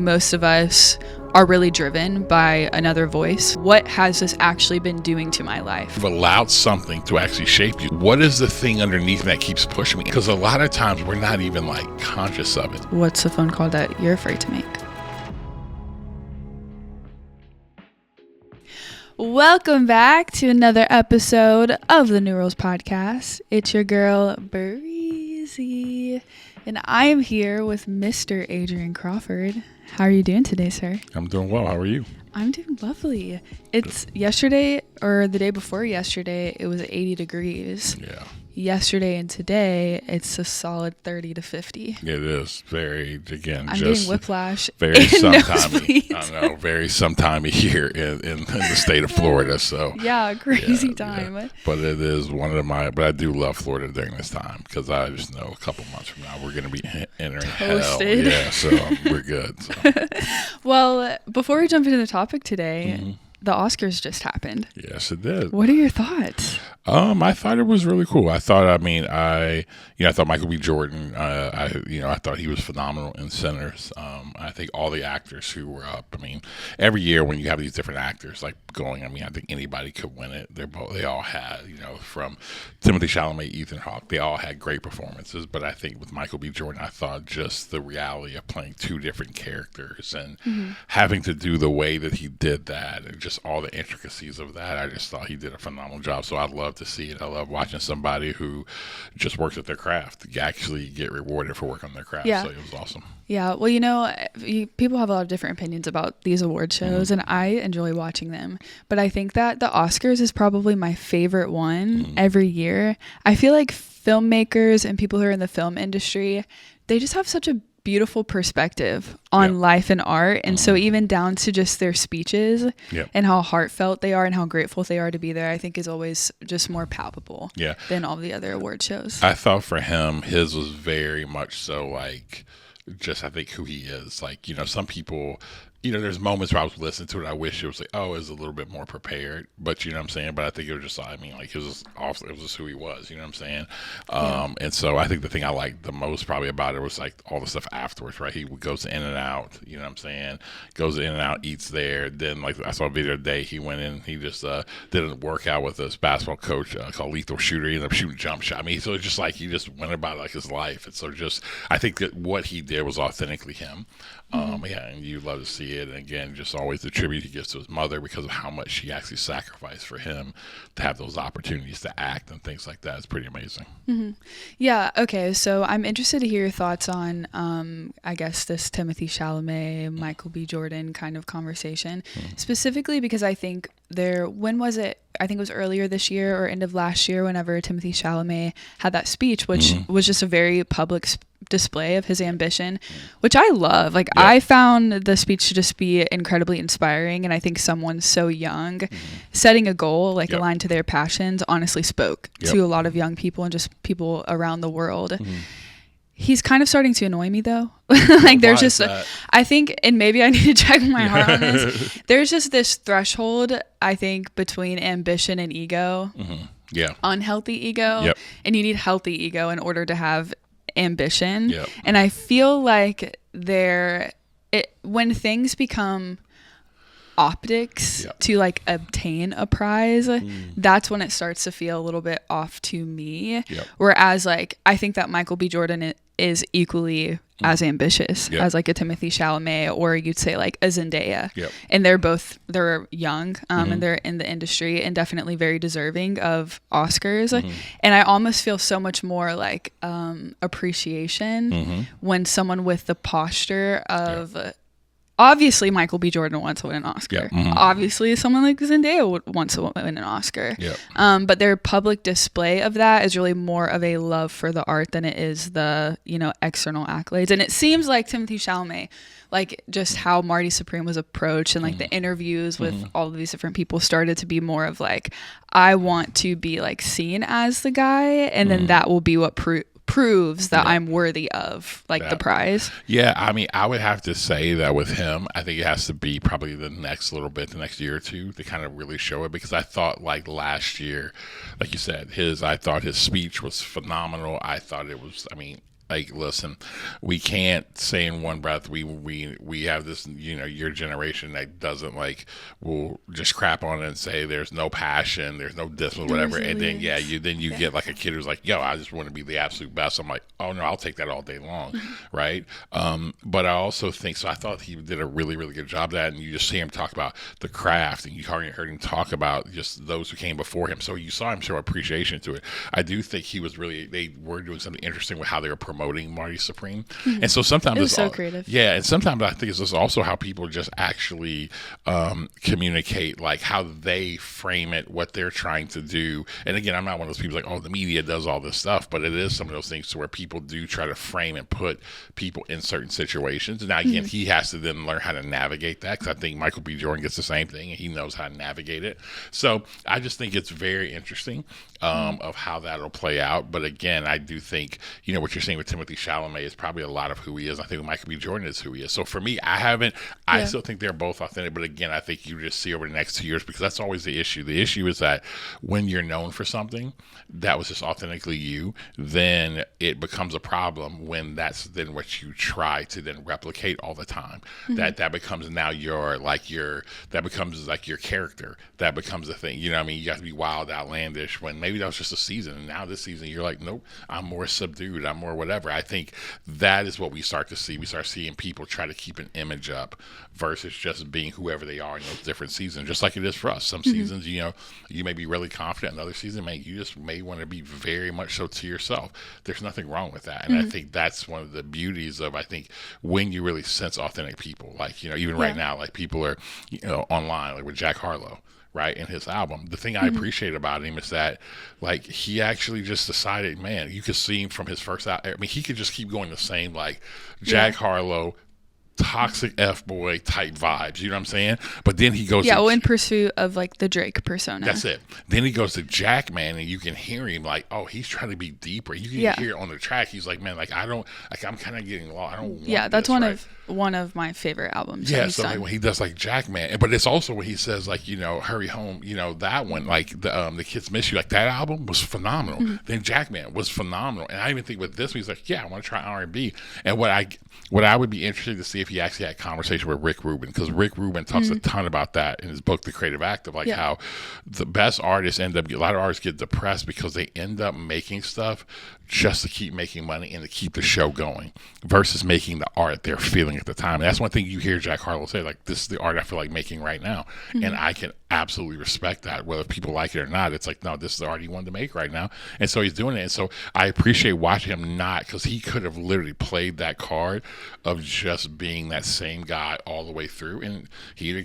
most of us are really driven by another voice. What has this actually been doing to my life? You've allowed something to actually shape you. What is the thing underneath that keeps pushing me? Because a lot of times we're not even conscious of it. What's the phone call that you're afraid to make? Welcome back to another episode of the New Rules Podcast. It's your girl, Breezy, and I am here with Mr. Adrian Crawford. How are you doing today, sir? I'm doing well. How are you? I'm doing lovely. It's yesterday or the day before yesterday, it was 80 degrees. Yeah. Yesterday and today, it's a solid 30 to 50. It is very, again, I'm just getting whiplash. Very sometimey. I know, very sometimey here in the state of Florida. So yeah, crazy time. Yeah. But it is one of my. But I do love Florida during this time because I just know a couple months from now we're going to be entering Toasted. hell. Yeah, so we're good. So. Well, before we jump into the topic today. The Oscars just happened. Yes, it did. What are your thoughts? I thought it was really cool. I thought Michael B. Jordan. I thought he was phenomenal in Sinners. I think all the actors who were up. I mean, every year when you have these different actors going, I think anybody could win it. They all had, from Timothée Chalamet, Ethan Hawke, they all had great performances. But I think with Michael B. Jordan, I thought just the reality of playing two different characters and having to do the way that he did that and just all the intricacies of that, I just thought he did a phenomenal job. So I'd love to see it. I love watching somebody who just works at their craft actually get rewarded for working on their craft. Yeah. So it was awesome. Yeah. Well, people have a lot of different opinions about these award shows, and I enjoy watching them. But I think that the Oscars is probably my favorite one every year. I feel like filmmakers and people who are in the film industry, they just have such a beautiful perspective on life and art, and so even down to just their speeches and how heartfelt they are and how grateful they are to be there, I think is always just more palpable than all the other award shows. I thought for him, his was very much so just I think who he is. Some people, there's moments where I was listening to it, I wish it was it was a little bit more prepared, but you know what I'm saying? But I think it was just, it was also, it was just who he was, you know what I'm saying? And so I think the thing I liked the most probably about it was all the stuff afterwards, right? He goes in and out, you know what I'm saying? Goes in and out, eats there. Then I saw a video today, he went in, he just did a workout with this basketball coach called Lethal Shooter. He ended up shooting jump shot. So it's just he just went about his life. And so just, I think that what he did was authentically him. And you love to see it. And again, just always the tribute he gives to his mother because of how much she actually sacrificed for him to have those opportunities to act and things like that. It's pretty amazing. Yeah. Okay. So I'm interested to hear your thoughts on, I guess, this Timothée Chalamet, Michael B. Jordan kind of conversation, specifically because I think when was it? I think it was earlier this year or end of last year whenever Timothée Chalamet had that speech, which was just a very public display of his ambition, which I love. I found the speech to just be incredibly inspiring, and I think someone so young setting a goal aligned to their passions honestly spoke to a lot of young people and just people around the world. He's kind of starting to annoy me though. There's just I think, and maybe I need to check my heart on this, there's just this threshold I think between ambition and ego. Unhealthy ego, and you need healthy ego in order to have ambition. And I feel like when things become optics to obtain a prize, that's when it starts to feel a little bit off to me. Whereas I think that Michael B. Jordan is equally as ambitious as a Timothée Chalamet, or you'd say a Zendaya. And they're young and they're in the industry and definitely very deserving of Oscars. And I almost feel so much more appreciation when someone with the posture of obviously Michael B. Jordan wants to win an Oscar. Obviously someone like Zendaya wants to win an Oscar. But their public display of that is really more of a love for the art than it is the, external accolades. And it seems like Timothée Chalamet, just how Marty Supreme was approached and the interviews with all of these different people started to be more of I want to be seen as the guy, and then that will be what proves that I'm worthy of the prize. I would have to say that with him, I think it has to be probably the next year or two to kind of really show it, because I thought last year, like you said, I thought his speech was phenomenal. I thought it was, like, listen, we can't say in one breath we have this, your generation that doesn't like will just crap on it and say there's no passion, there's no discipline, whatever, and then you get like a kid who's like, yo, I just want to be the absolute best. I'm like, oh no, I'll take that all day long, right? But I also think so. I thought he did a really really good job of that, and you just see him talk about the craft, and you heard him talk about just those who came before him. So you saw him show appreciation to it. I do think they were doing something interesting with how they were promoting Marty Supreme, and so sometimes it was so creative. Yeah, and sometimes I think it's just also how people just actually communicate, like how they frame it, what they're trying to do. And again, I'm not one of those people like, oh, the media does all this stuff, but it is some of those things to where people do try to frame and put people in certain situations. Now, again, he has to then learn how to navigate that, because I think Michael B. Jordan gets the same thing, and he knows how to navigate it. So I just think it's very interesting of how that'll play out. But again, I do think, what you're saying with Timothée Chalamet is probably a lot of who he is. I think Michael B. Jordan is who he is. So for me, I still think they're both authentic. But again, I think you just see over the next 2 years, because that's always the issue. The issue is that when you're known for something that was just authentically you, then it becomes a problem when that's then what you try to then replicate all the time. That becomes now that becomes like your character. That becomes a thing. You know what I mean? You got to be wild, outlandish, when maybe that was just a season. And now this season, you're like, nope, I'm more subdued. I'm more whatever. I think that is what we start to see. We start seeing people try to keep an image up versus just being whoever they are in those different seasons, just like it is for us. Some seasons, you may be really confident. Another season, you just may want to be very much so to yourself. There's nothing wrong with that. And I think that's one of the beauties of, I think, when you really sense authentic people, like, even right now, like people are, online, like with Jack Harlow, right, in his album. The thing I appreciate about him is that, like, he actually just decided, man, you could see him from his first album. I mean, he could just keep going the same, like, Jack Harlow, toxic F-boy type vibes, you know what I'm saying? But then he goes in pursuit of like the Drake persona. That's it. Then he goes to Jack, man, and you can hear him like, oh, he's trying to be deeper. You can hear it on the track. He's like, man, like, I'm kind of getting lost. I don't want that's this, one of my favorite albums. Yeah, so like, when he does like Jack, man, but it's also when he says like, Hurry Home, that one, like the Kids Miss You, like that album was phenomenal. Then Jack, man, was phenomenal. And I even think with this, he's like, yeah, I want to try R&B. And what I would be interested to see if he actually had a conversation with Rick Rubin, because Rick Rubin talks a ton about that in his book, The Creative Act, of like how the best artists a lot of artists get depressed because they end up making stuff just to keep making money and to keep the show going versus making the art they're feeling at the time. And that's one thing you hear Jack Harlow say, like, this is the art I feel like making right now. And I can absolutely respect that, whether people like it or not. It's like, no, this is the art he wanted to make right now. And so he's doing it. And so I appreciate watching him not, because he could have literally played that card of just being that same guy all the way through. And he'd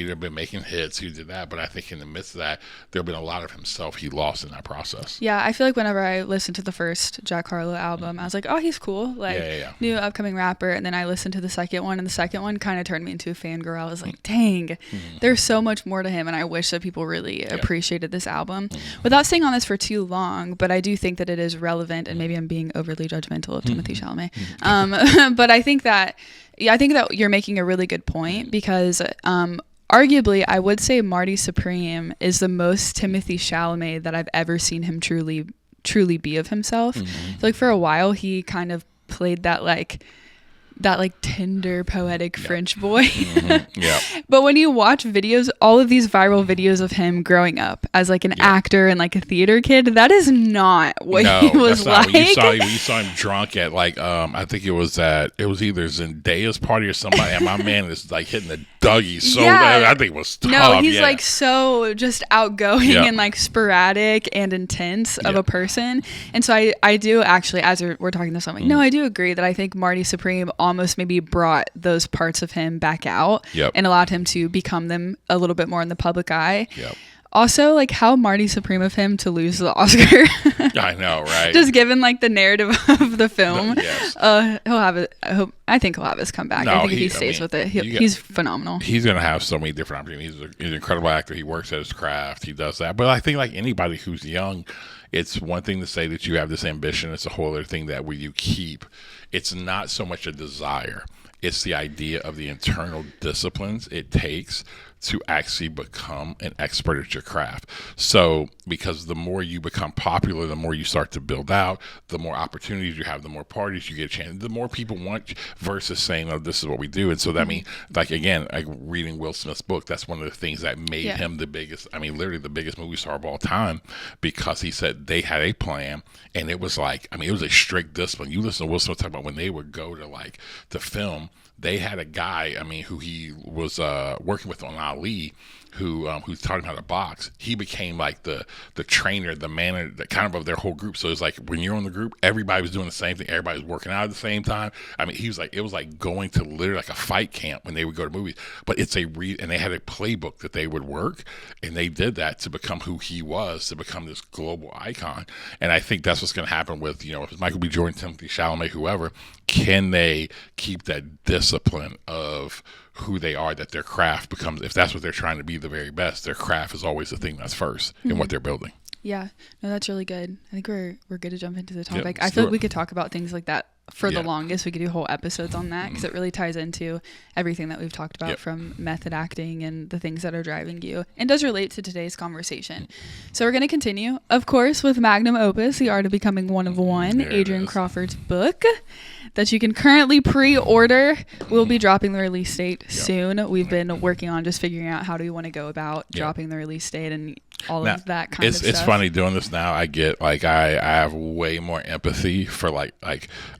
have been making hits, he did that. But I think in the midst of that, there have been a lot of himself he lost in that process. Yeah, I feel like whenever I listened to the first Jack Harlow album, I was like, oh, he's cool. Like, new upcoming rapper. And then I listened to the second one, and the second one kind of turned me into a fangirl. I was like, dang, there's so much more to him. And I wish that people really appreciated this album. Without staying on this for too long, but I do think that it is relevant, and maybe I'm being overly judgmental of Timothée Chalamet. But I think that you're making a really good point, because arguably, I would say Marty Supreme is the most Timothée Chalamet that I've ever seen him truly be of himself. Like, for a while, he kind of played that tender, poetic French boy. But when you watch videos, all of these viral videos of him growing up as like an actor and like a theater kid, that is not what he was like. You saw him drunk at like I think it was either Zendaya's party or somebody, and my man is like hitting the Dougie so bad. I think it was tough. No, he's like so just outgoing and like sporadic and intense of a person. And so I do actually, as we're talking this, I'm like, no, I do agree that I think Marty Supreme almost maybe brought those parts of him back out and allowed him to become them a little bit more in the public eye. Also, like, how Marty Supreme of him to lose the Oscar. I know, right? Just given like the narrative of the film. He'll have it. I think he'll have his comeback. I think if he stays with it, he's phenomenal. He's going to have so many different opportunities. He's an incredible actor. He works at his craft. He does that. But I think like anybody who's young, it's one thing to say that you have this ambition. It's a whole other thing that where you keep. It's not so much a desire. It's the idea of the internal disciplines it takes to actually become an expert at your craft. So, because the more you become popular, the more you start to build out, the more opportunities you have, the more parties you get a chance, the more people want you, versus saying, oh, this is what we do. And so that means, like, again, like reading Will Smith's book, that's one of the things that made him the biggest, I mean, literally the biggest movie star of all time, because he said they had a plan, and it was like, I mean, it was a strict discipline. You listen to Will Smith talk about when they would go to like to film, they had a guy, I mean, who he was working with on Ali, who's taught him how to box. He became like the trainer, the manager, the kind of their whole group. So it's like when you're on the group, everybody was doing the same thing. Everybody was working out at the same time. I mean, he was like, it was like going to literally like a fight camp when they would go to movies. But it's and they had a playbook that they would work, and they did that to become who he was, to become this global icon. And I think that's what's going to happen with, you know, if it's Michael B. Jordan, Timothy Chalamet, whoever. Can they keep that discipline of who they are, that their craft becomes, if that's what they're trying to be the very best, their craft is always the thing that's first in what they're building. Yeah, no, that's really good. I think we're good to jump into the topic. I feel like we could talk about things like that for the longest. We could do whole episodes on that, because it really ties into everything that we've talked about, from method acting and the things that are driving you, and does relate to today's conversation. So we're going to continue, of course, with Magnum Opus, The Art of Becoming One of One, Adrian Crawford's book that you can currently pre-order. We'll be dropping the release date soon. We've been working on just figuring out how do we want to go about dropping the release date and all of that kind of stuff. It's funny doing this now. I get like I have way more empathy for like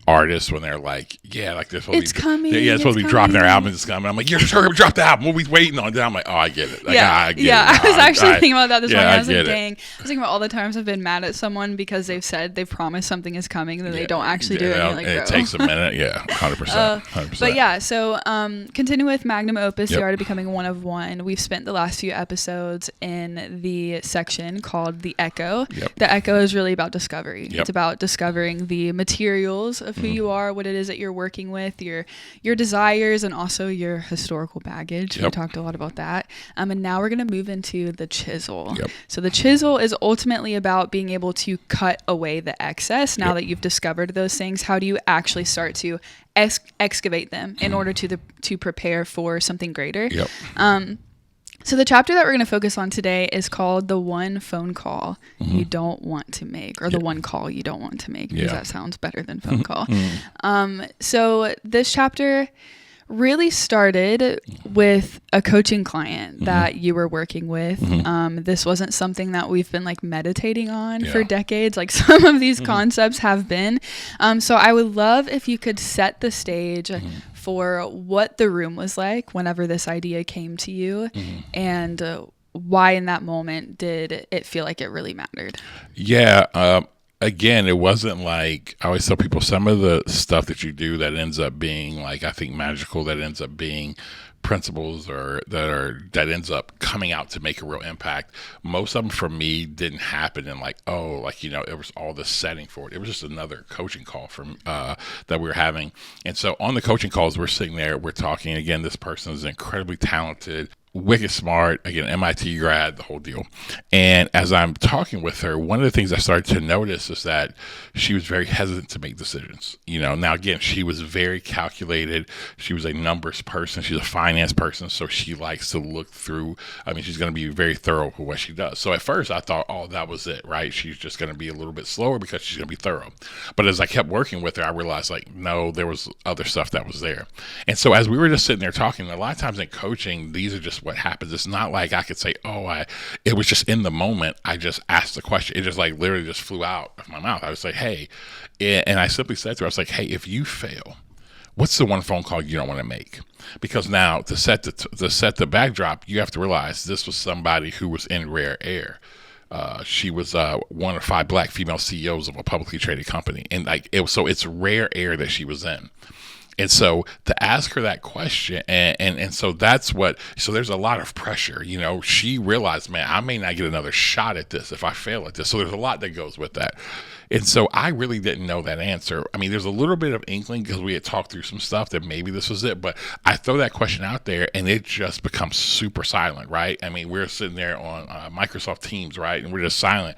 artists when they're like, like they're supposed it's supposed to be dropping their album. It's coming. I'm like, you're sure drop the album. What we waiting on? Then I'm like, oh, I get it. Like, I get it. I was actually thinking about that this morning. I was like, dang. I was thinking about all the times I've been mad at someone because they've promised something is coming, and then they don't actually do it. And it takes a minute. 100%. But yeah, so continue with Magnum Opus, The Art of Becoming One of One. We've spent the last few episodes in the section called The Echo. The Echo is really about discovery. It's about discovering the materials of who you are, what it is that you're working with, your desires, and also your historical baggage. We talked a lot about that. And now we're going to move into the Chisel. So the Chisel is ultimately about being able to cut away the excess. Now that you've discovered those things, how do you actually start to excavate them in order to prepare for something greater? So the chapter that we're going to focus on today is called The One Phone Call You Don't Want to Make, or The One Call You Don't Want to Make, because that sounds better than phone call. So this chapter really started with a coaching client that you were working with. This wasn't something that we've been like meditating on for decades, like some of these concepts have been. So I would love if you could set the stage for what the room was like whenever this idea came to you, and why in that moment did it feel like it really mattered? Again, it wasn't like, I always tell people, some of the stuff that you do that ends up being like, I think magical, that ends up being principles, or that ends up coming out to make a real impact. Most of them for me didn't happen in like, it was all the setting for it. It was just another coaching call from that we were having. And so on the coaching calls, we're sitting there, we're talking. Again, this person is incredibly talented, wicked smart, again, MIT grad, the whole deal. And as I'm talking with her, one of the things I started to notice is that she was very hesitant to make decisions. Now again, she was very calculated. She was a numbers person. She's a finance person. So she likes to look through. I mean, she's going to be very thorough with what she does. So at first I thought, oh, that was it, right? She's just going to be a little bit slower because she's going to be thorough. But as I kept working with her, I realized like, no, there was other stuff that was there. And so as we were just sitting there talking, a lot of times in coaching, these are just what happens. It's not like I could say, it was just in the moment. I just asked the question. It just like literally just flew out of my mouth. I would say, hey, and I simply said to her, I was like, hey, if you fail, what's the one phone call you don't want to make? Because now to set the backdrop, you have to realize this was somebody who was in rare air. She was one of 5 black female CEOs of a publicly traded company, and it's rare air that she was in. And so to ask her that question, and so so there's a lot of pressure. She realized, man, I may not get another shot at this if I fail at this. So there's a lot that goes with that. And so I really didn't know that answer. I mean, there's a little bit of inkling because we had talked through some stuff that maybe this was it, but I throw that question out there and it just becomes super silent, right? I mean, we're sitting there on Microsoft Teams, right? And we're just silent.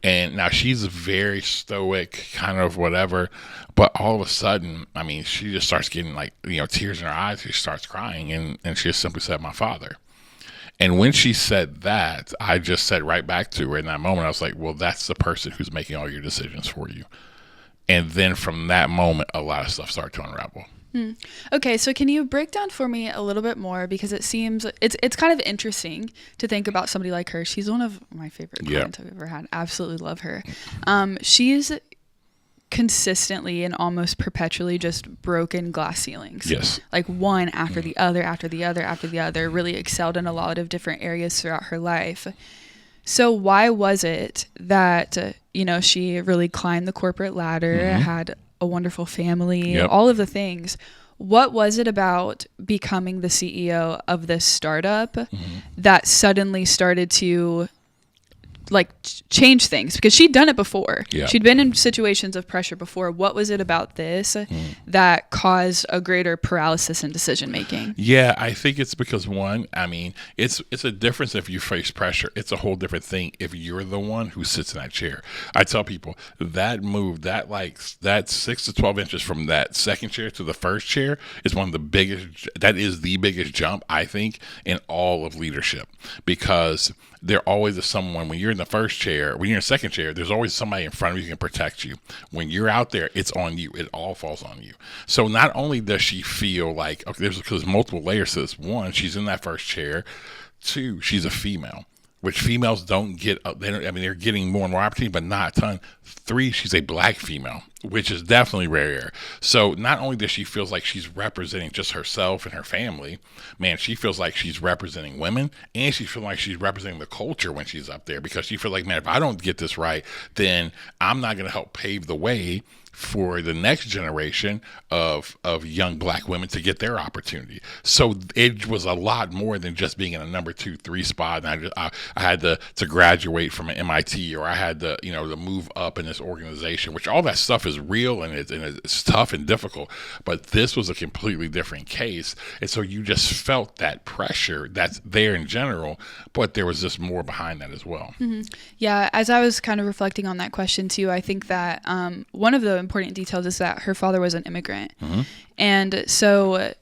And now she's very stoic, kind of whatever, but all of a sudden, I mean, she just starts getting like, tears in her eyes. She starts crying and she just simply said, my father. And when she said that, I just said right back to her in that moment, I was like, well, that's the person who's making all your decisions for you. And then from that moment, a lot of stuff started to unravel. Okay, so can you break down for me a little bit more, because it seems it's kind of interesting to think about somebody like her. She's one of my favorite clients I've ever had. Absolutely love her. She's consistently and almost perpetually just broken glass ceilings. Yes. Like one after the other, after the other, after the other, really excelled in a lot of different areas throughout her life. So why was it that, she really climbed the corporate ladder, had a wonderful family, all of the things. What was it about becoming the CEO of this startup that suddenly started to change things? Because she'd done it before. She'd been in situations of pressure before. What was it about this that caused a greater paralysis in decision making? Yeah, I think it's because it's a difference if you face pressure. It's a whole different thing if you're the one who sits in that chair. I tell people that move, that 6 to 12 inches from that second chair to the first chair is that is the biggest jump, I think, in all of leadership, because there always is someone, when you're in the first chair, when you're in the second chair, there's always somebody in front of you who can protect you. When you're out there, it's on you. It all falls on you. So not only does she feel like, okay, there's multiple layers to this. One, she's in that first chair. Two, she's a female, which females don't get. They're getting more and more opportunity, but not a ton. Three, she's a black female, which is definitely rare. So not only does she feel like she's representing just herself and her family, man, she feels like she's representing women, and she feels like she's representing the culture when she's up there, because she feels like, man, if I don't get this right, then I'm not going to help pave the way for the next generation of young black women to get their opportunity. So it was a lot more than just being in a number 2, 3 spot. And I had to graduate from an MIT, or I had to move up in this organization, which all that stuff is real and it's tough and difficult. But this was a completely different case. And so you just felt that pressure that's there in general, but there was just more behind that as well. Yeah, as I was kind of reflecting on that question too, I think that one of the important details is that her father was an immigrant. And so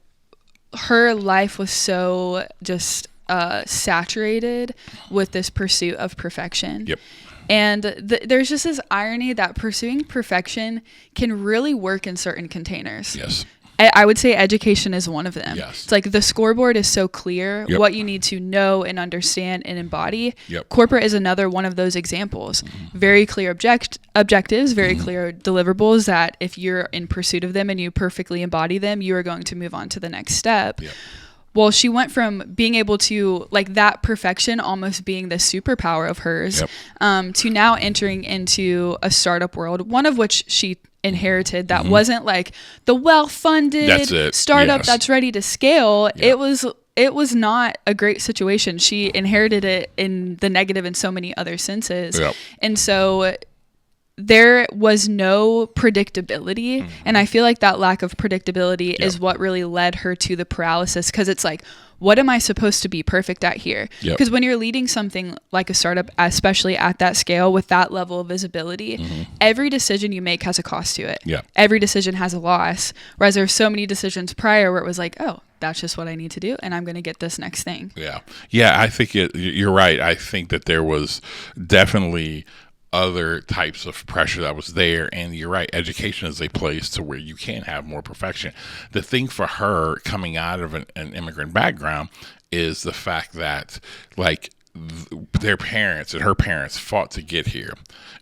her life was so just saturated with this pursuit of perfection. And there's just this irony that pursuing perfection can really work in certain containers. I would say education is one of them. It's like the scoreboard is so clear, what you need to know and understand and embody. Corporate is another one of those examples. Very clear objectives, very clear deliverables that if you're in pursuit of them and you perfectly embody them, you are going to move on to the next step. Well, she went from being able to, that perfection almost being the superpower of hers, to now entering into a startup world, one of which she inherited that wasn't the well-funded startup that's ready to scale. It was not a great situation. She inherited it in the negative in so many other senses. And so there was no predictability. And I feel like that lack of predictability is what really led her to the paralysis, because it's like, what am I supposed to be perfect at here? Because when you're leading something like a startup, especially at that scale with that level of visibility, every decision you make has a cost to it. Every decision has a loss. Whereas there's so many decisions prior where it was like, oh, that's just what I need to do, and I'm going to get this next thing. I think you're right. I think that there was definitely other types of pressure that was there, and you're right, education is a place to where you can have more perfection. The thing for her coming out of an immigrant background is the fact that their parents and her parents fought to get here.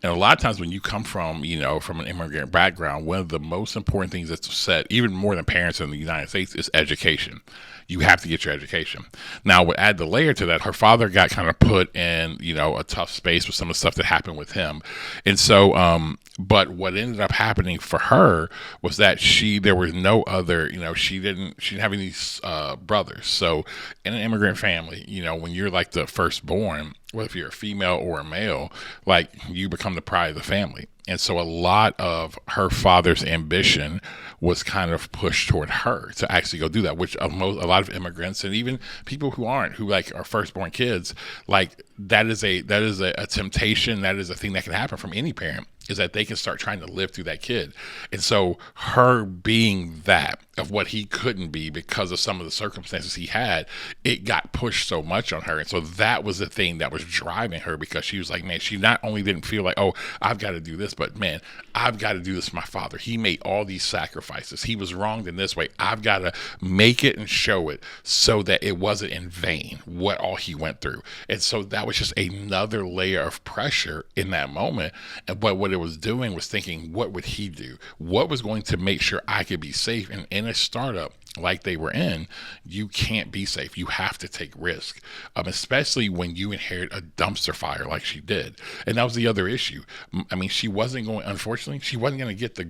And a lot of times when you come from an immigrant background, one of the most important things that's said, even more than parents in the United States, is education. You have to get your education. Now, we'll add the layer to that. Her father got kind of put in, a tough space with some of the stuff that happened with him. And so, but what ended up happening for her was that there was no other, she didn't have any brothers. So in an immigrant family, when you're the firstborn, whether if you're a female or a male, you become the pride of the family. And so a lot of her father's ambition was kind of pushed toward her to actually go do that, which a lot of immigrants and even people who aren't, who are firstborn kids, that is a temptation. That is a thing that can happen from any parent, is that they can start trying to live through that kid. And so her being that of what he couldn't be because of some of the circumstances he had, it got pushed so much on her. And so that was the thing that was driving her, because she was like, man, she not only didn't feel like, oh, I've got to do this, but man, I've got to do this for my father. He made all these sacrifices. He was wronged in this way. I've got to make it and show it so that it wasn't in vain what all he went through. And so that was just another layer of pressure in that moment. And what it was doing was thinking, what would he do? What was going to make sure I could be safe? And in a startup like they were in, you can't be safe. You have to take risk, especially when you inherit a dumpster fire like she did. And that was the other issue. I mean, she wasn't going, unfortunately, she wasn't going to get the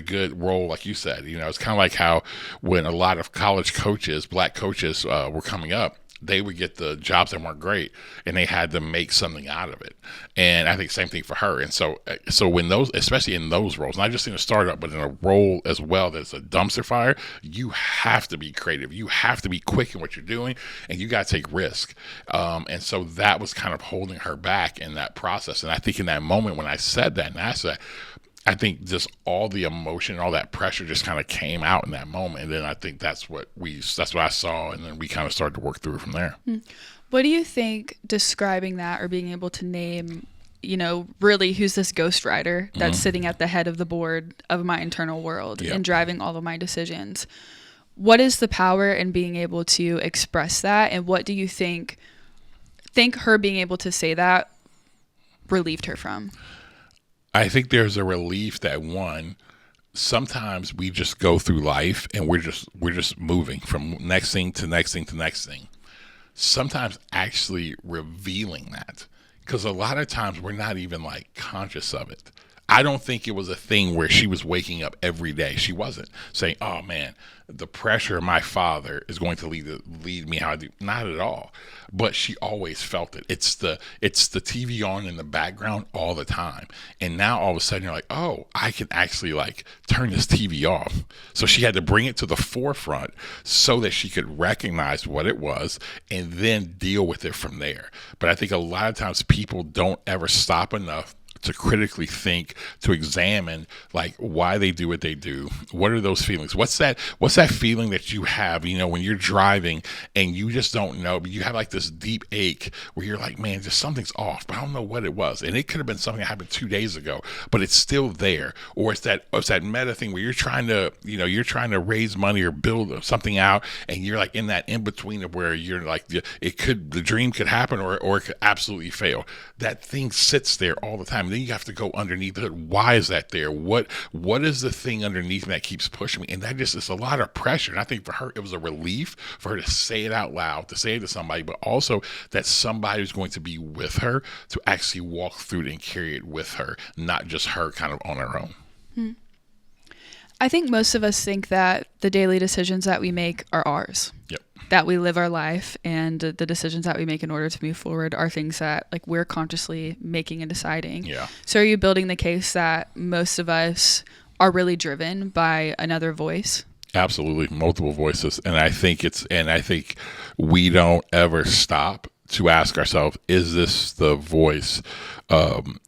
good role, like you said. You know, it's kind of like how when a lot of college coaches, black coaches, were coming up, they would get the jobs that weren't great, and they had to make something out of it. And I think same thing for her. And so when those, especially in those roles, not just in a startup, but in a role as well that's a dumpster fire, you have to be creative. You have to be quick in what you're doing, and you got to take risk. And so that was kind of holding her back in that process. And I think in that moment when I said that and asked that, I think just all the emotion, all that pressure just kind of came out in that moment. And then I think that's what I saw. And then we kind of started to work through it from there. What do you think describing that, or being able to name, you know, really who's this ghostwriter that's sitting at the head of the board of my internal world and driving all of my decisions? What is the power in being able to express that? And what do you think her being able to say that relieved her from? I think there's a relief that, one, sometimes we just go through life and we're just moving from next thing to next thing to next thing. Sometimes actually revealing that, because a lot of times we're not even like conscious of it. I don't think it was a thing where she was waking up every day. She wasn't saying, oh man, the pressure of my father is going to lead me how I do. Not at all. But she always felt it. It's the TV on in the background all the time. And now all of a sudden you're like, oh, I can actually like turn this TV off. So she had to bring it to the forefront so that she could recognize what it was and then deal with it from there. But I think a lot of times people don't ever stop enough to critically think, to examine like why they do what they do. What are those feelings? What's that feeling that you have, you know, when you're driving and you just don't know, but you have like this deep ache where you're like, man, just something's off, but I don't know what it was. And it could have been something that happened 2 days ago, but it's still there. Or it's that meta thing where you're trying to raise money or build something out, and you're like in that in between of where you're like, the dream could happen or it could absolutely fail. That thing sits there all the time. And then you have to go underneath the hood. Why is that there? What is the thing underneath me that keeps pushing me? And that just is a lot of pressure. And I think for her, it was a relief for her to say it out loud, to say it to somebody, but also that somebody is going to be with her to actually walk through it and carry it with her, not just her kind of on her own. I think most of us think that the daily decisions that we make are ours. Yep. That we live our life, and the decisions that we make in order to move forward are things that like we're consciously making and deciding. Yeah. So are you building the case that most of us are really driven by another voice? Absolutely. Multiple voices. And I think we don't ever stop to ask ourselves, is this the voice?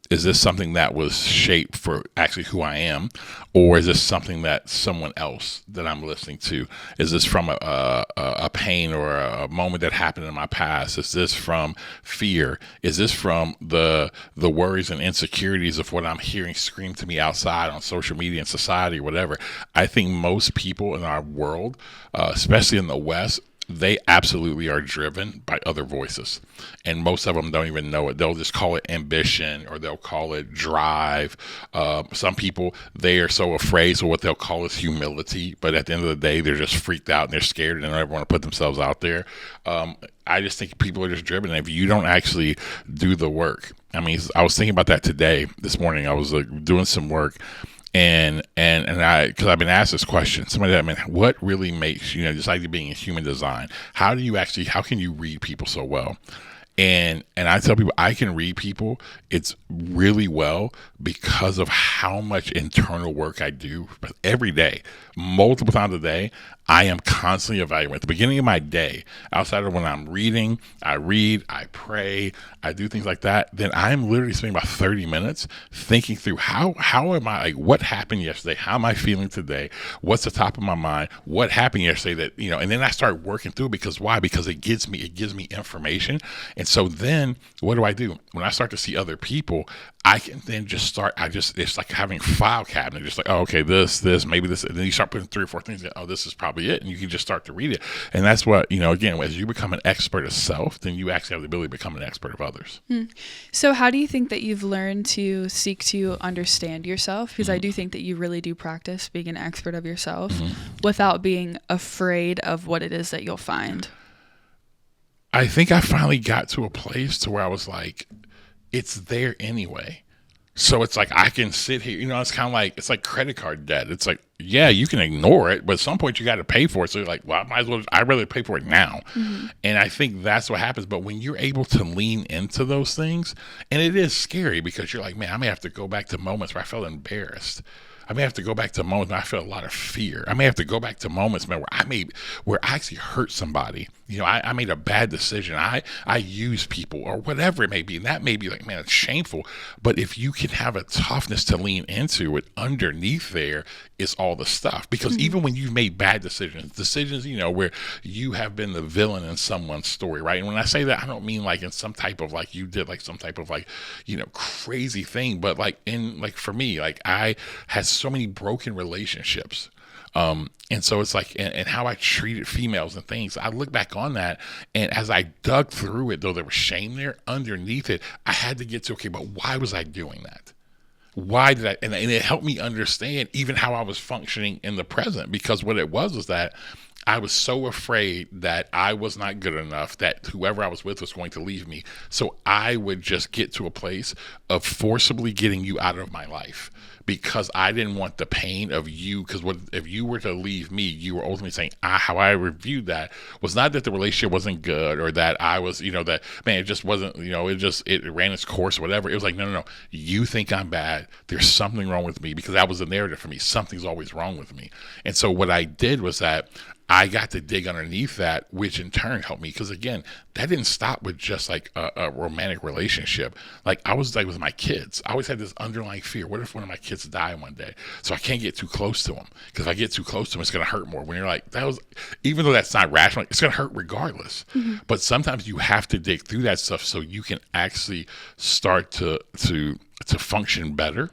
Is this something that was shaped for actually who I am? Or is this something that someone else that I'm listening to? Is this from a pain or a moment that happened in my past? Is this from fear? Is this from the worries and insecurities of what I'm hearing scream to me outside on social media and society or whatever? I think most people in our world, especially in the West, they absolutely are driven by other voices. And most of them don't even know it. They'll just call it ambition, or they'll call it drive. Some people, they are so afraid, so what they'll call is humility. But at the end of the day, they're just freaked out and they're scared and they don't ever want to put themselves out there. I just think people are just driven. And if you don't actually do the work, I mean, I was thinking about that this morning. I was doing some work. And because I've been asked this question, somebody that, what really makes, just like being in human design, how can you read people so well? And I tell people I can read people. It's really well because of how much internal work I do every day, multiple times a day. I am constantly evaluating. At the beginning of my day, outside of when I'm reading, I read, I pray, I do things like that, then I'm literally spending about 30 minutes thinking through how am I, like, what happened yesterday? How am I feeling today? What's the top of my mind? What happened yesterday that, and then I start working through it. Because why? Because it gives me information. And so then what do? When I start to see other people, I can then just start, it's like having a file cabinet, just like, oh, okay, this, maybe this, and then you start putting 3 or 4 things, oh, this is probably it, and you can just start to read it. And that's what, again, as you become an expert of self, then you actually have the ability to become an expert of others. So how do you think that you've learned to seek to understand yourself? Because I do think that you really do practice being an expert of yourself without being afraid of what it is that you'll find. I think I finally got to a place to where I was like, it's there anyway. So it's like I can sit here, it's kind of like, it's like credit card debt. It's like, yeah, you can ignore it, but at some point you got to pay for it. So you're like, well, I'd rather pay for it now. And I think that's what happens. But when you're able to lean into those things, and it is scary because you're like, man, I may have to go back to moments where I felt embarrassed. I may have to go back to moments where I felt a lot of fear. I may have to go back to moments, man, where I actually hurt somebody. I made a bad decision. I used people or whatever it may be. And that may be like, man, it's shameful. But if you can have a toughness to lean into it, underneath there is all the stuff. Because even when you've made bad decisions, where you have been the villain in someone's story, right? And when I say that, I don't mean like in some type of like you did like some type of like, crazy thing. But like for me, like I had so many broken relationships. And so it's like, and how I treated females and things, I look back on that, and as I dug through it, though there was shame there, underneath it, I had to get to, okay, but why was I doing that? Why did I, and it helped me understand even how I was functioning in the present, because what it was that I was so afraid that I was not good enough, that whoever I was with was going to leave me. So I would just get to a place of forcibly getting you out of my life, because I didn't want the pain of you. Because if you were to leave me, you were ultimately saying, how I reviewed that was not that the relationship wasn't good, or that I was, that, man, it just wasn't, it ran its course or whatever. It was like, no, you think I'm bad. There's something wrong with me, because that was the narrative for me. Something's always wrong with me. And so what I did was that I got to dig underneath that, which in turn helped me. Because again, that didn't stop with just like a romantic relationship. Like I was like with my kids, I always had this underlying fear. What if one of my kids die one day? So I can't get too close to them, because if I get too close to them, it's going to hurt more. When you're like, even though that's not rational, it's going to hurt regardless. But sometimes you have to dig through that stuff so you can actually start to function better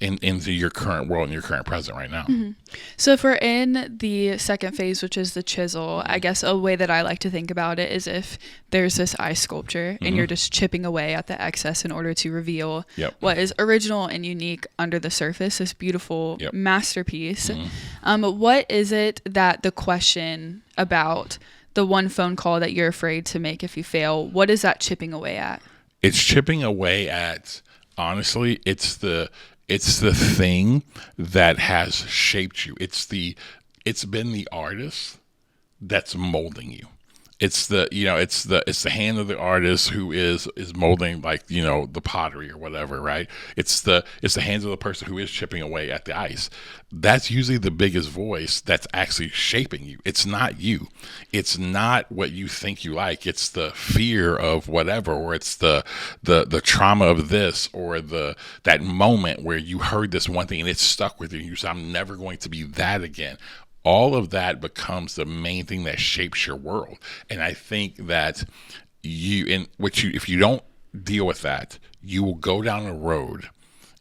into your current world and your current present right now. So if we're in the second phase, which is the chisel, I guess a way that I like to think about it is if there's this ice sculpture and you're just chipping away at the excess in order to reveal what is original and unique under the surface, this beautiful masterpiece. What is it that the question about the one phone call that you're afraid to make if you fail, what is that chipping away at? It's chipping away at, honestly, it's the thing that has shaped you. It's been the artist that's molding you. It's the hand of the artist who is molding, like, the pottery or whatever, right? It's the hands of the person who is chipping away at the ice. That's usually the biggest voice that's actually shaping you. It's not you. It's not what you think you like. It's the fear of whatever, or it's the trauma of this, or that moment where you heard this one thing and it stuck with you. You said, I'm never going to be that again. All of that becomes the main thing that shapes your world. And I think that if you don't deal with that, you will go down a road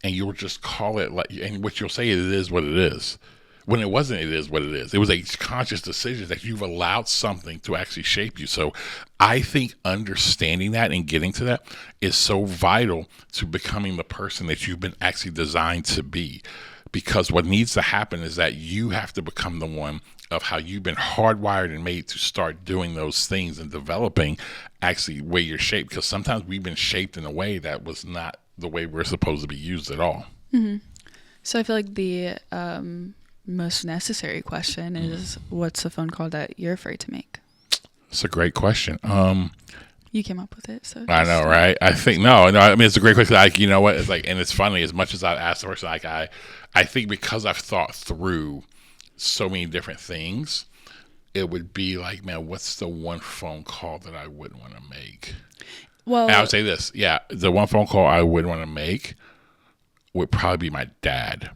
and you'll just call it like, and what you'll say, it is what it is. When it wasn't, it is what it is. It was a conscious decision that you've allowed something to actually shape you. So I think understanding that and getting to that is so vital to becoming the person that you've been actually designed to be. Because what needs to happen is that you have to become the one of how you've been hardwired and made to start doing those things and developing actually where you're shaped. Because sometimes we've been shaped in a way that was not the way we're supposed to be used at all. So I feel like the most necessary question is, what's the phone call that you're afraid to make? It's a great question. You came up with it, so I know, right? I think no. I mean, it's a great question. Like, you know what? It's like, and it's funny. As much as I've asked the person, like I think because I've thought through so many different things, it would be like, man, what's the one phone call that I wouldn't want to make? Well, And I would say this. Yeah, the one phone call I wouldn't want to make would probably be my dad.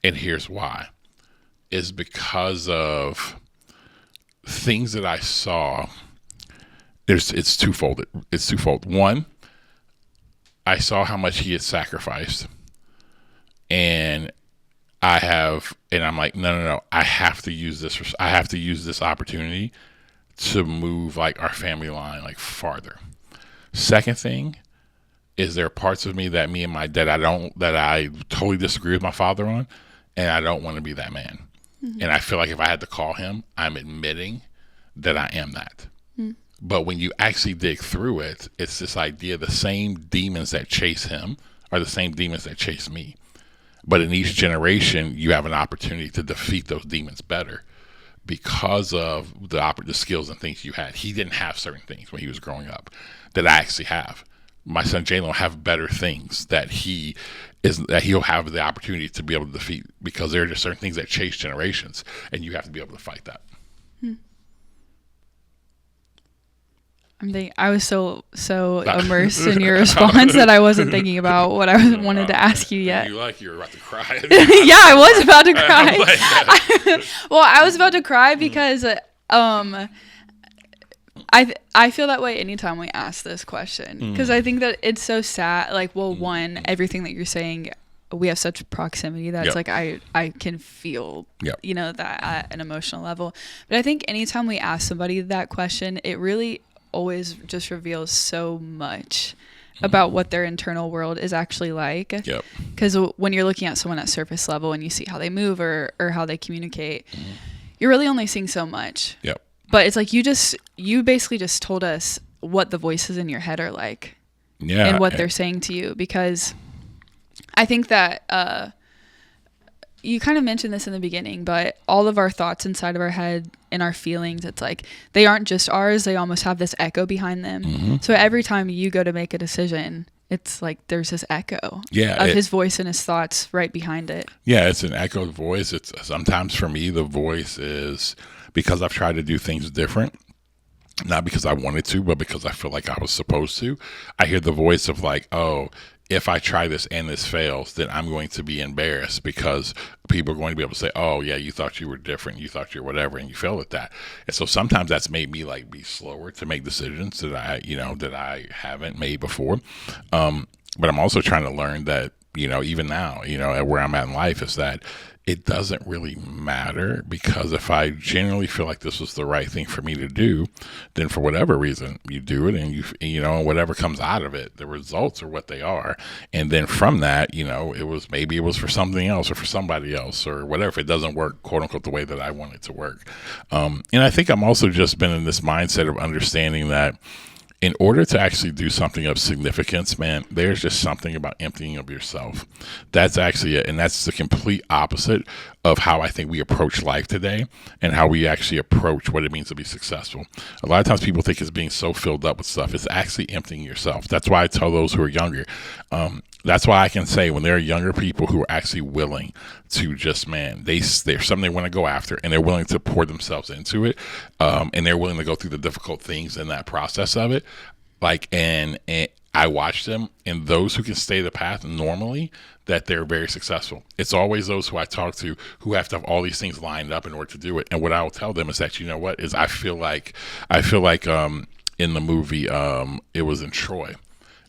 And here's why. Is because of things that I saw. It's twofold. It's twofold. One, I saw how much he had sacrificed. And I'm like, no. I have to use this. I have to use this opportunity to move like our family line like farther. Second thing is there are parts of me that me and my dad that I totally disagree with my father on, and I don't want to be that man. Mm-hmm. And I feel like if I had to call him, I'm admitting that I am that. Mm-hmm. But when you actually dig through it, it's this idea the same demons that chase him are the same demons that chase me. But in each generation, you have an opportunity to defeat those demons better because of the skills and things you had. He didn't have certain things when he was growing up that I actually have. My son Jalen will have better things that he'll have the opportunity to be able to defeat because there are just certain things that chase generations, and you have to be able to fight that. I was so immersed in your response that I wasn't thinking about what I wanted to ask you yet. You were about to cry. Yeah, I was about to cry. Well, I was about to cry because I feel that way anytime we ask this question because I think that it's so sad. Like, well, one, everything that you're saying, we have such proximity that's like I can feel, that at an emotional level. But I think anytime we ask somebody that question, it really always just reveals so much about what their internal world is actually like. Because when you're looking at someone at surface level and you see how they move or how they communicate, you're really only seeing so much. But it's like you basically just told us what the voices in your head are like and what they're saying to you. Because I think that you kind of mentioned this in the beginning, but all of our thoughts inside of our head and our feelings, it's like they aren't just ours. They almost have this echo behind them. Mm-hmm. So every time you go to make a decision, it's like there's this echo of his voice and his thoughts right behind it. Yeah, it's an echoed voice. It's sometimes for me, the voice is because I've tried to do things different. Not because I wanted to, but because I feel like I was supposed to. I hear the voice of like, oh, if I try this and this fails, then I'm going to be embarrassed because people are going to be able to say, oh, yeah, you thought you were different. You thought you were whatever, and you failed at that. And so sometimes that's made me like be slower to make decisions that I haven't made before. But I'm also trying to learn that, even now, at where I'm at in life is that it doesn't really matter because if I genuinely feel like this was the right thing for me to do, then for whatever reason you do it and whatever comes out of it, the results are what they are. And then from that, it was for something else or for somebody else or whatever. If it doesn't work, quote unquote, the way that I want it to work. And I think I'm also just been in this mindset of understanding that in order to actually do something of significance, man, there's just something about emptying of yourself. That's actually it. And that's the complete opposite of how I think we approach life today and how we actually approach what it means to be successful. A lot of times people think it's being so filled up with stuff. It's actually emptying yourself. That's why I tell those who are younger, that's why I can say when there are younger people who are actually willing to just, there's something they want to go after and they're willing to pour themselves into it. And they're willing to go through the difficult things in that process of it. And I watch them, and those who can stay the path normally, that they're very successful. It's always those who I talk to who have to have all these things lined up in order to do it. And what I will tell them is that, I feel like in the movie, it was in Troy,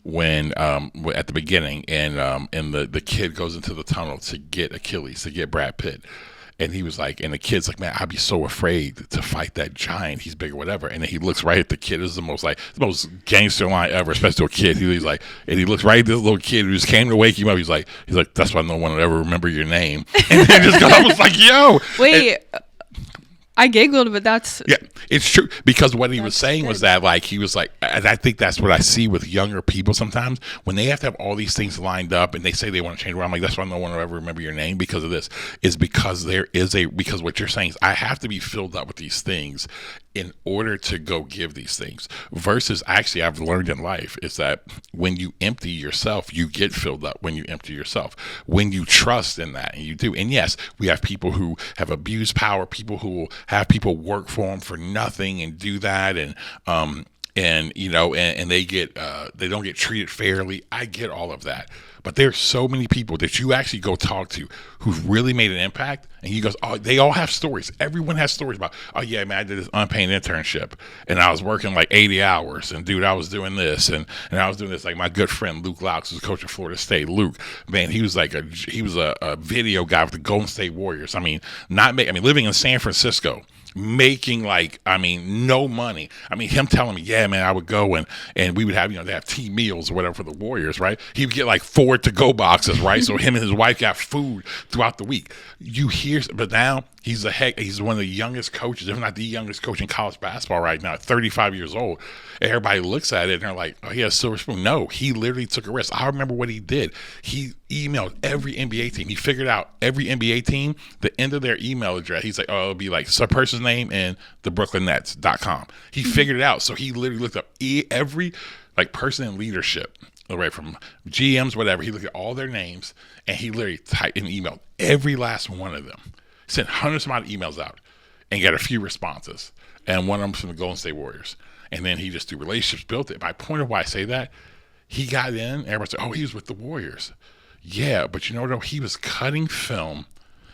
when at the beginning and the kid goes into the tunnel to get Achilles, to get Brad Pitt. And he was like, and the kid's like, man, I'd be so afraid to fight that giant. He's big or whatever. And then he looks right at the kid. This is the most gangster line ever, especially to a kid. He's like, and he looks right at this little kid who just came to wake him up. He's like, that's why no one will ever remember your name. And then I was like, yo. Wait. I giggled, but that's... Yeah, it's true. Because what he was saying was that, he was like, and I think that's what I see with younger people sometimes, when they have to have all these things lined up and they say they want to change around, I'm like, that's why no one will ever remember your name because of this. Is because because what you're saying is I have to be filled up with these things in order to go give these things. Versus, actually, I've learned in life is that when you empty yourself, you get filled up. When you empty yourself, when you trust in that, and you do. And yes, we have people who have abused power, people who will have people work for them for nothing and do that, and you know, and they get they don't get treated fairly. I get all of that, but there's so many people that you actually go talk to who've really made an impact, and you go, oh, they all have stories. Everyone has stories about, oh yeah, man, I did this unpaid internship, and I was working like 80 hours, and dude, I was doing this, and I was doing this. Like my good friend Luke Laux, who's coach of Florida State. Luke, man, he was a video guy with the Golden State Warriors. I mean, living in San Francisco, making no money. I mean, him telling me, yeah, man, I would go and we would have, they have team meals or whatever for the Warriors, right? He would get like 4 to-go boxes, right? So him and his wife got food throughout the week. You hear, but now he's one of the youngest coaches, if not the youngest coach in college basketball right now, at 35 years old. Everybody looks at it and they're like, oh, he has a silver spoon. No, he literally took a risk. I remember what he did. He emailed every NBA team. He figured out every NBA team, the end of their email address. He's like, oh, it'll be like some person's name and the BrooklynNets.com. He figured it out. So he literally looked up every person in leadership, right, from GMs, whatever. He looked at all their names and he literally typed and emailed every last one of them. Sent hundreds of emails out and got a few responses. And one of them from the Golden State Warriors. And then he just through relationships built it. My point of why I say that, he got in, everybody said, oh, he was with the Warriors. Yeah, but he was cutting film,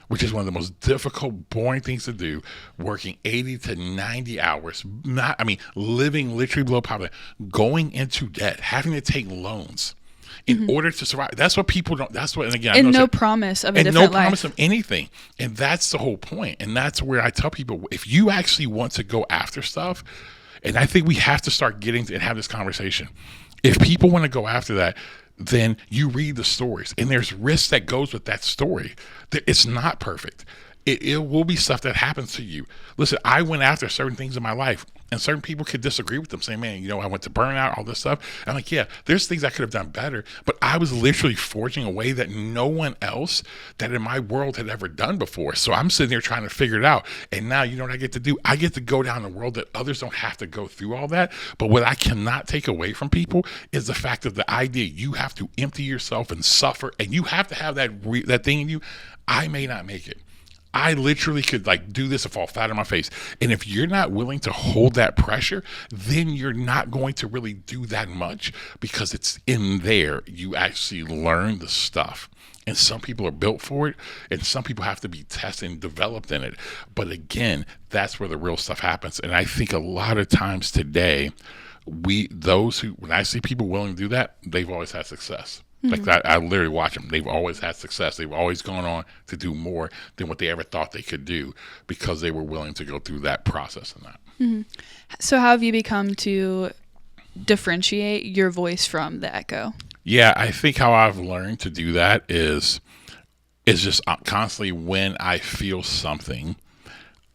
which is one of the most difficult, boring things to do, working 80 to 90 hours, living literally below poverty, going into debt, having to take loans in order to survive. That's what people don't, and again, and no promise of a different life. And no promise of anything. And that's the whole point. And that's where I tell people, if you actually want to go after stuff, and I think we have to start getting to and have this conversation. If people want to go after that, then you read the stories, and there's risk that goes with that story. It's not perfect. It will be stuff that happens to you. Listen, I went after certain things in my life, and certain people could disagree with them, saying, man, I went to burnout, all this stuff. I'm like, yeah, there's things I could have done better, but I was literally forging a way that no one else that in my world had ever done before. So I'm sitting there trying to figure it out. And now, you know what I get to do? I get to go down the world that others don't have to go through all that. But what I cannot take away from people is the fact of the idea you have to empty yourself and suffer, and you have to have that thing in you. I may not make it. I literally could do this and fall flat on my face. And if you're not willing to hold that pressure, then you're not going to really do that much, because it's in there you actually learn the stuff. And some people are built for it, and some people have to be tested and developed in it. But again, that's where the real stuff happens. And I think a lot of times today, when I see people willing to do that, they've always had success. Like that, I literally watch them. They've always had success. They've always gone on to do more than what they ever thought they could do, because they were willing to go through that process and that. Mm-hmm. So how have you become to differentiate your voice from the echo? Yeah, I think how I've learned to do that is just constantly when I feel something,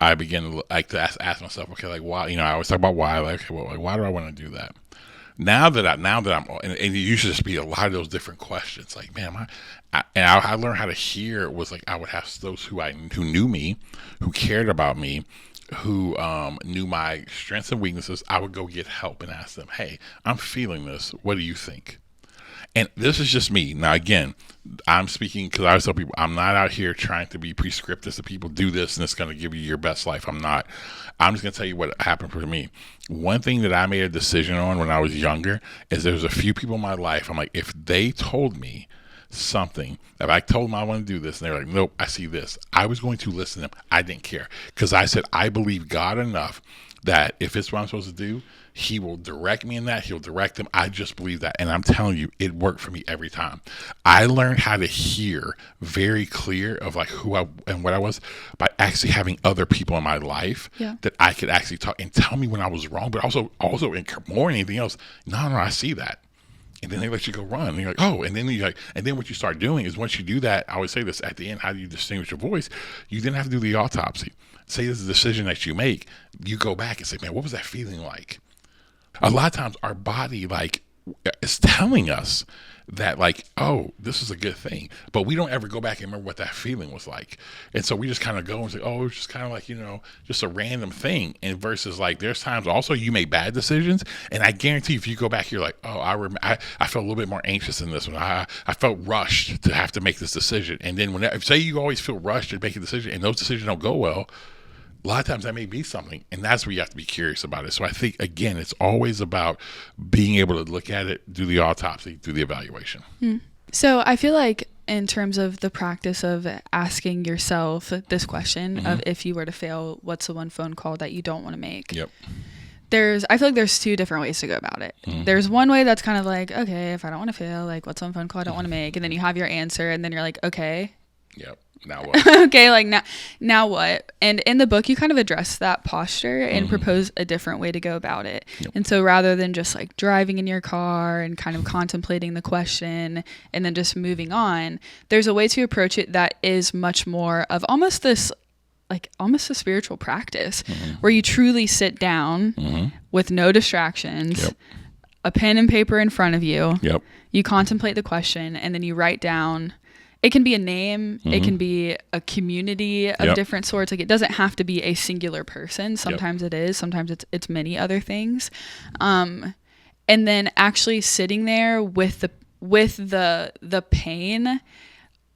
I begin to ask myself, okay, why? I always talk about why. Why do I want to do that? Now that I'm, and it used to just be a lot of those different questions. Like, man, I learned how to hear. Was I would have those who knew me, who cared about me, who knew my strengths and weaknesses. I would go get help and ask them, hey, I'm feeling this. What do you think? And this is just me. Now, again, I'm speaking because I always tell people, I'm not out here trying to be prescriptive to people. Do this and it's going to give you your best life. I'm not. I'm just going to tell you what happened for me. One thing that I made a decision on when I was younger is there was a few people in my life. I'm like, if they told me something, if I told them I want to do this and they're like, nope, I see this, I was going to listen to them. I didn't care, because I said, I believe God enough that if it's what I'm supposed to do, he will direct me in that. He'll direct them. I just believe that. And I'm telling you, it worked for me every time. I learned how to hear very clear of who I and what I was by actually having other people in my life that I could actually talk and tell me when I was wrong, but also more than anything else, no, I see that. And then they let you go run. And you're like, oh, and then what you start doing is, once you do that, I always say this at the end, how do you distinguish your voice? You then have to do the autopsy. Say this is a decision that you make. You go back and say, man, what was that feeling like? A lot of times our body it's telling us that like, oh, this is a good thing, but we don't ever go back and remember what that feeling was like. And so we just kind of go and say, oh, it's just kind of like, just a random thing. And versus like, there's times also you make bad decisions, and I guarantee if you go back, you're like, oh, I felt a little bit more anxious in this one. I felt rushed to have to make this decision. And then when say you always feel rushed to make a decision and those decisions don't go well, a lot of times that may be something, and that's where you have to be curious about it. So I think, again, it's always about being able to look at it, do the autopsy, do the evaluation. So I feel like in terms of the practice of asking yourself this question of if you were to fail, what's the one phone call that you don't want to make? Yep. I feel like there's two different ways to go about it. There's one way that's kind of like, okay, if I don't want to fail, like what's one phone call I don't want to make? And then you have your answer, and then you're like, okay. Yep. Now what? Okay, like now what? And in the book, you kind of address that posture and propose a different way to go about it. Yep. And so rather than just like driving in your car and kind of contemplating the question and then just moving on, there's a way to approach it that is much more of almost a spiritual practice where you truly sit down with no distractions, a pen and paper in front of you. Yep. You contemplate the question, and then you write down. It can be a name. It can be a community of different sorts. Like, it doesn't have to be a singular person. Sometimes it is. Sometimes it's many other things. And then actually sitting there with the pain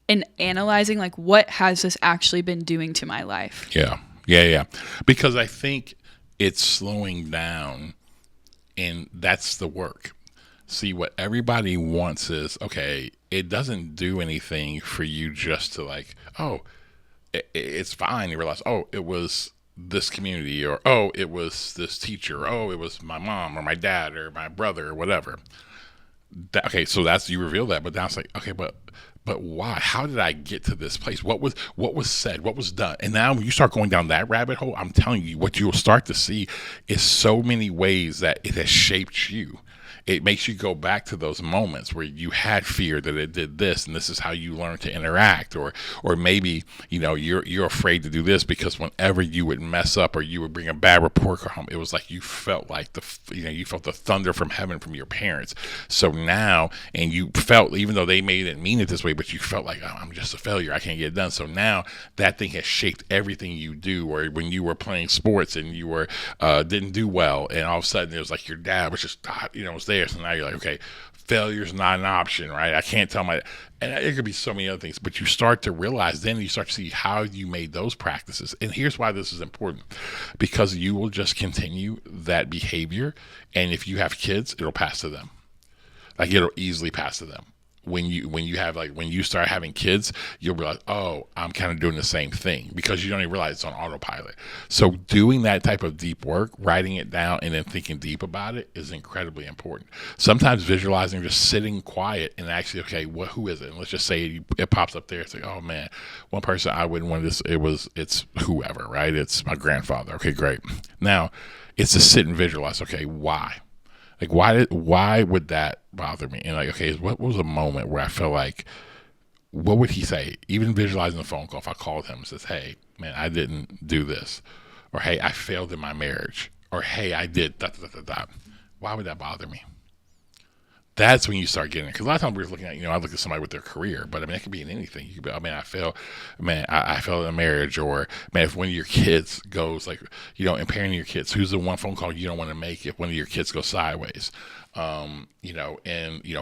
and analyzing, like, what has this actually been doing to my life? Yeah. Because I think it's slowing down, and that's the work. See, what everybody wants is, okay, it doesn't do anything for you just to like, oh, it's fine. You realize, oh, it was this community, or, oh, it was this teacher, or, oh, it was my mom or my dad or my brother or whatever. Okay, so that's, you reveal that, but now it's like, okay, but why? How did I get to this place? What was said? What was done? And now when you start going down that rabbit hole, I'm telling you, what you'll start to see is so many ways that it has shaped you. It makes you go back to those moments where you had fear that it did this, and this is how you learn to interact, or maybe you're afraid to do this because whenever you would mess up or you would bring a bad report home, it was like you felt like you felt the thunder from heaven from your parents. So now, and you felt, even though they didn't mean it this way, but you felt like, oh, I'm just a failure, I can't get it done. So now that thing has shaped everything you do. Or when you were playing sports and you were didn't do well, and all of a sudden it was like your dad was just was there. So now you're like, okay, failure's not an option, right? I can't tell and it could be so many other things, but you start to realize, then you start to see how you made those practices. And here's why this is important, because you will just continue that behavior. And if you have kids, it'll pass to them. Like, it'll easily pass to them. When you start having kids, you'll realize, oh, I'm kind of doing the same thing, because you don't even realize it's on autopilot. So doing that type of deep work, writing it down, and then thinking deep about it is incredibly important. Sometimes visualizing, just sitting quiet and actually, okay, who is it? And let's just say it pops up there. It's like, oh man, one person I wouldn't want this. It's whoever, right? It's my grandfather. Okay, great. Now it's to sit and visualize. Okay, why? Like, why would that bother me? And like, okay, what was a moment where I felt like, what would he say? Even visualizing the phone call, if I called him and says, hey, man, I didn't do this. Or, hey, I failed in my marriage. Or, hey, I did da. Why would that bother me? That's when you start getting it. Because a lot of times we're looking at, I look at somebody with their career, but I mean, it could be in anything. You could be, oh man, I failed in a marriage. Or, man, if one of your kids goes, like, and parenting your kids, who's the one phone call you don't want to make if one of your kids goes sideways?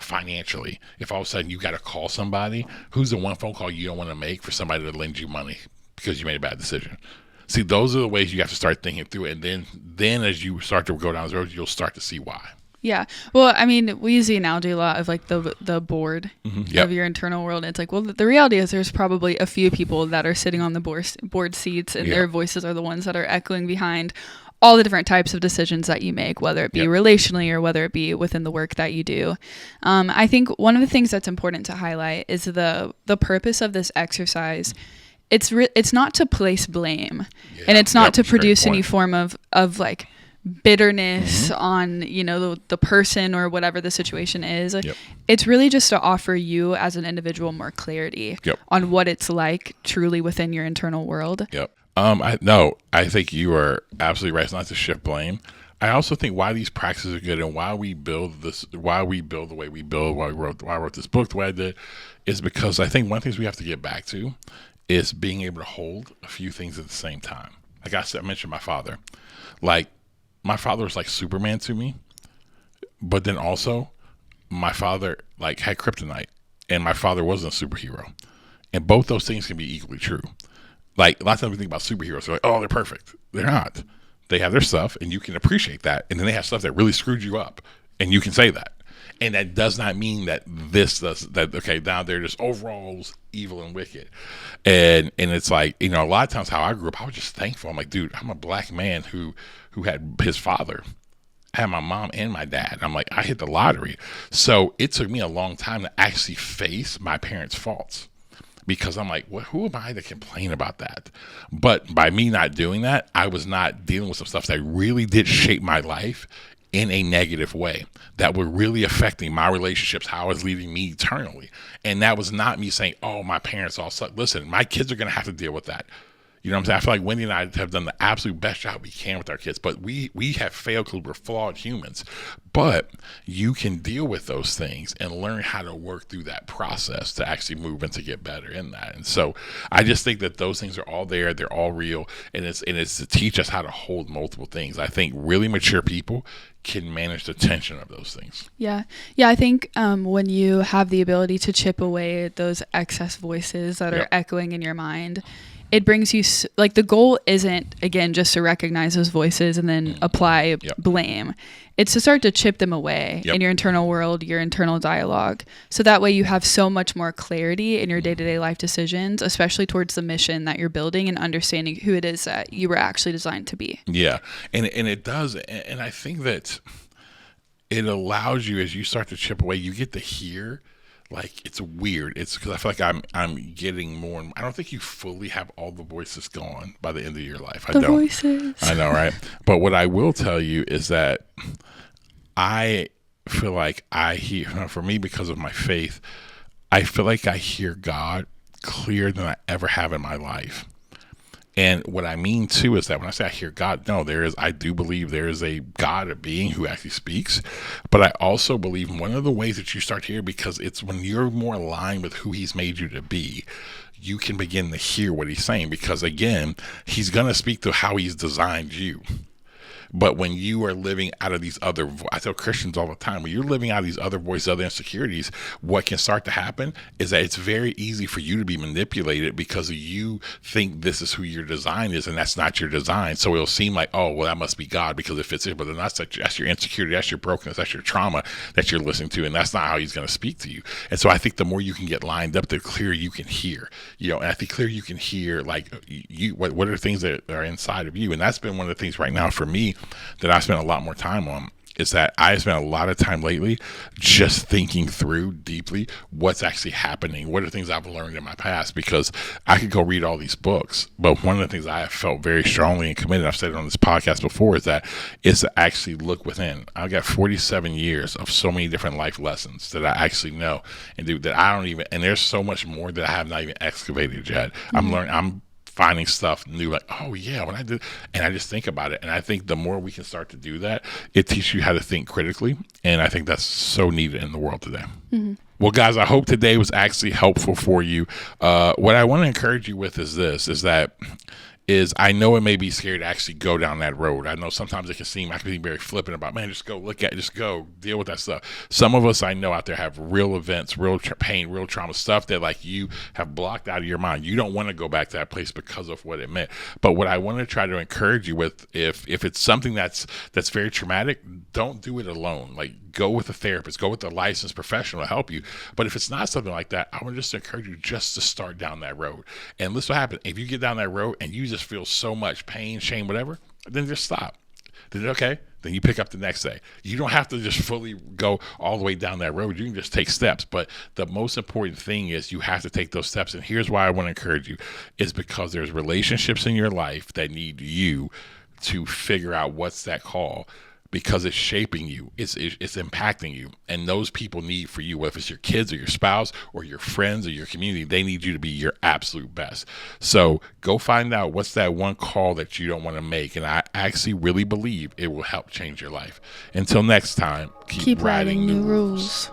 Financially, if all of a sudden you got to call somebody, who's the one phone call you don't want to make for somebody to lend you money because you made a bad decision? See, those are the ways you have to start thinking through it. And then as you start to go down the road, you'll start to see why. Yeah. Well, I mean, we use the analogy a lot of like the board of your internal world. It's like, well, the reality is there's probably a few people that are sitting on the board seats, and their voices are the ones that are echoing behind all the different types of decisions that you make, whether it be relationally or whether it be within the work that you do. I think one of the things that's important to highlight is the purpose of this exercise. It's not to place blame, and it's not to produce any form of like bitterness on the person or whatever the situation is. It's really just to offer you as an individual more clarity on what it's like truly within your internal world. I think you are absolutely right. It's not to shift blame. I also think why these practices are good and why we build the way we build, why I wrote this book the way I did, is because I think one of the things we have to get back to is being able to hold a few things at the same time. Like I said, I mentioned my father. Like, my father was like Superman to me, but then also my father like had kryptonite, and my father wasn't a superhero. And both those things can be equally true. Like, a lot of times we think about superheroes, they're like, oh, they're perfect. They're not. They have their stuff, and you can appreciate that. And then they have stuff that really screwed you up, and you can say that. And that does not mean that okay, now they're just overall evil and wicked. And it's like, a lot of times how I grew up, I was just thankful. I'm like, dude, I'm a black man who had his father. I had my mom and my dad. I'm like, I hit the lottery. So it took me a long time to actually face my parents' faults, because I'm like, well, who am I to complain about that? But by me not doing that, I was not dealing with some stuff that really did shape my life in a negative way, that were really affecting my relationships, how it was leading me eternally. And that was not me saying, oh, my parents all suck. Listen, my kids are going to have to deal with that. You know what I'm saying? I feel like Wendy and I have done the absolute best job we can with our kids, but we have failed because we're flawed humans. But you can deal with those things and learn how to work through that process to actually move and to get better in that. And so I just think that those things are all there. They're all real. And it's to teach us how to hold multiple things. I think really mature people can manage the tension of those things. Yeah. I think when you have the ability to chip away at those excess voices that are echoing in your mind, it brings you, like, the goal isn't, again, just to recognize those voices and then apply blame. It's to start to chip them away in your internal world, your internal dialogue. So that way you have so much more clarity in your day-to-day life decisions, especially towards the mission that you're building and understanding who it is that you were actually designed to be. Yeah. And it does. And I think that it allows you, as you start to chip away, you get to hear. Like, it's weird. It's because I feel like I'm getting more. I don't think you fully have all the voices gone by the end of your life. I don't. Voices. I know, right? But what I will tell you is that I feel like I hear, for me, because of my faith, I feel like I hear God clearer than I ever have in my life. And what I mean, too, is that when I say I hear God, no, I do believe there is a God, a being who actually speaks. But I also believe one of the ways that you start to hear, because it's when you're more aligned with who he's made you to be, you can begin to hear what he's saying. Because, again, he's going to speak to how he's designed you. But when you are living out of these other, I tell Christians all the time, when you're living out of these other voices, other insecurities, what can start to happen is that it's very easy for you to be manipulated because you think this is who your design is, and that's not your design. So it'll seem like, oh, well, that must be God because it fits it. But then that's your insecurity, that's your brokenness, that's your trauma that you're listening to, and that's not how he's going to speak to you. And so I think the more you can get lined up, the clearer you can hear. And I think clearer you can hear, like, what are the things that are inside of you. And that's been one of the things right now for me that I spent a lot more time on, is that I spent a lot of time lately just thinking through deeply what's actually happening. What are things I've learned in my past? Because I could go read all these books, but one of the things I have felt very strongly and committed, I've said it on this podcast before, is to actually look within. I've got 47 years of so many different life lessons that I actually know and do that I don't even, and there's so much more that I have not even excavated yet. Mm-hmm. I'm finding stuff new, like, oh yeah, when I did, and I just think about it. And I think the more we can start to do that, it teaches you how to think critically. And I think that's so needed in the world today. Mm-hmm. Well, guys, I hope today was actually helpful for you. What I want to encourage you with is I know it may be scary to actually go down that road. I know sometimes I can be very flippant about, man, just go just go deal with that stuff. Some of us I know out there have real events, real pain, real trauma, stuff that, like, you have blocked out of your mind. You don't want to go back to that place because of what it meant. But what I want to try to encourage you with, if it's something that's very traumatic, don't do it alone. Like, go with a therapist, go with a licensed professional to help you. But if it's not something like that, I want to just encourage you just to start down that road. And this will happen. If you get down that road and you just feel so much pain, shame, whatever, then just stop. Then you pick up the next day. You don't have to just fully go all the way down that road. You can just take steps. But the most important thing is you have to take those steps. And here's why I want to encourage you, is because there's relationships in your life that need you to figure out what's that call. because it's shaping you, it's impacting you, and those people need for you, whether it's your kids or your spouse or your friends or your community, they need you to be your absolute best. So go find out what's that one call that you don't want to make, and I actually really believe it will help change your life. Until next time, keep writing new rules.